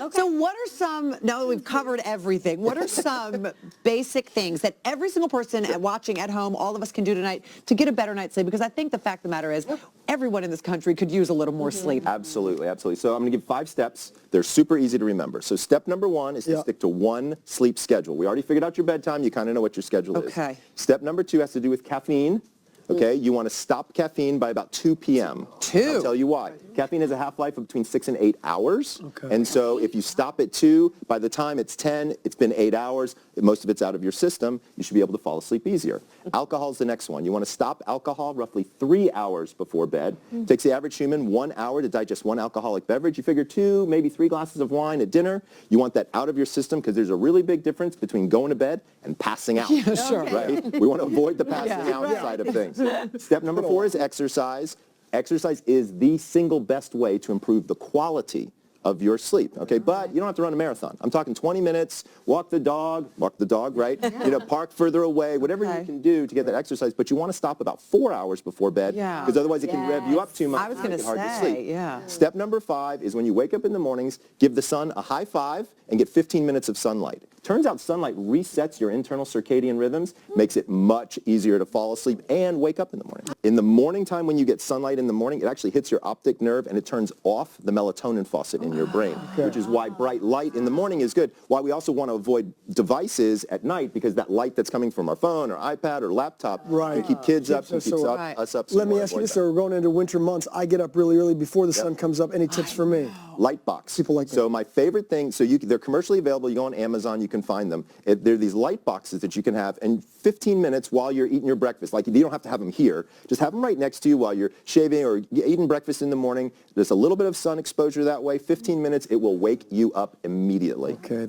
Okay. So what are some, now that we've covered everything, what are some basic things that every single person watching at home, all of us can do tonight to get a better night's sleep? Because I think the fact of the matter is everyone in this country could use a little more sleep. Absolutely, absolutely. So I'm going to give 5 steps. They're super easy to remember. So step number 1 is to stick to one sleep schedule. We already figured out your bedtime. You kind of know what your schedule is. Okay. Step number 2 has to do with caffeine. Okay, you want to stop caffeine by about 2 p.m. 2? I'll tell you why. Caffeine has a half-life of between 6 and 8 hours. Okay. And so if you stop at 2, by the time it's 10, it's been 8 hours, most of it's out of your system, you should be able to fall asleep easier. Alcohol is the next one. You want to stop alcohol roughly 3 hours before bed. It takes the average human 1 hour to digest 1 alcoholic beverage. You figure 2, maybe 3 glasses of wine at dinner. You want that out of your system because there's a really big difference between going to bed and passing out. Yeah, sure. Right? We want to avoid the passing out side of things. Step number 4 is exercise. Exercise is the single best way to improve the quality of your sleep, okay? But you don't have to run a marathon. I'm talking 20 minutes, walk the dog, right? You know, park further away, whatever you can do to get that exercise, but you want to stop about 4 hours before bed because otherwise it can rev you up too much. I was going to hard to sleep. yeah. Step number 5 is when you wake up in the mornings, give the sun a high five and get 15 minutes of sunlight. Turns out sunlight resets your internal circadian rhythms, makes it much easier to fall asleep and wake up in the morning. In the morning time when you get sunlight in the morning, it actually hits your optic nerve and it turns off the melatonin faucet in your brain, which is why bright light in the morning is good. Why we also want to avoid devices at night because that light that's coming from our phone or iPad or laptop can keep kids up and keeps us up. Let me ask you this, so we're going into winter months. I get up really early before the sun comes up. Any tips for me? Lightbox. People like that. So my favorite thing, so they're commercially available. You go on Amazon, you can find them. They're these light boxes that you can have in 15 minutes while you're eating your breakfast. Like, you don't have to have them here. Just have them right next to you while you're shaving or eating breakfast in the morning. There's a little bit of sun exposure that way. 15 minutes, it will wake you up immediately. Okay.